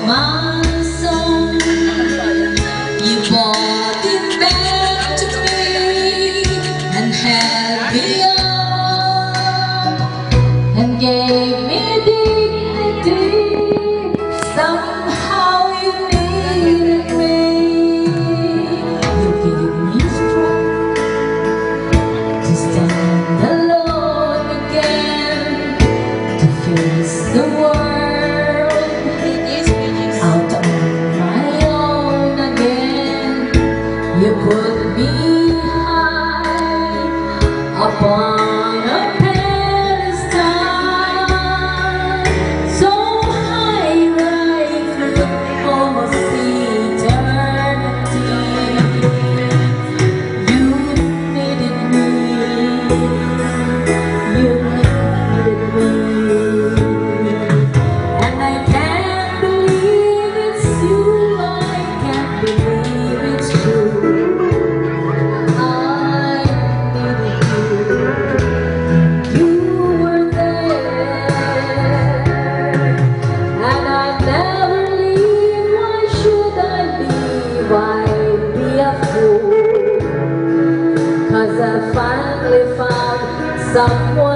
my soul. You brought it back to me and held me up and gave me dignity. Somehow you needed me. You gave me strength to stand alone again, to face the world out on my own again. You put me high upon a pedestal, so high right through almost eternity. You needed me, you needed me, and I can't believe it's you, I can't believe it's true. I needed you, you were there, and I'd never leave. Why should I leave? I'd be a fool, 'cause I finally found someone